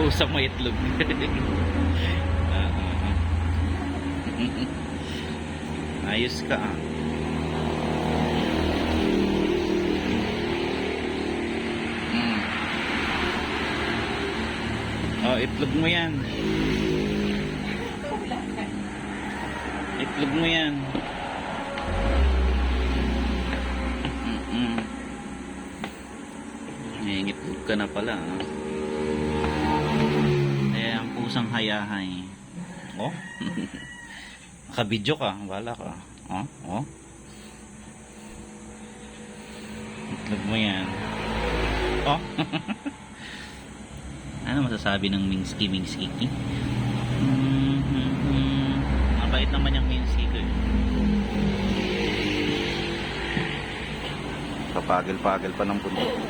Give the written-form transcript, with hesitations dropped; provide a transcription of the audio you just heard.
Pusang may itlog. Ayos ka ah. Oh, itlog mo yan. Itlog mo yan. Itlog ka na pala. Eh, ang pusang hayahay. Oh. Nakabidyo ka. Wala ka. Oh, oh. Itlog mo yan. Oh. Ano masasabi ng Minsky? Mabait naman yung Minsky ko eh. Kapagil-pagil pa ng puno.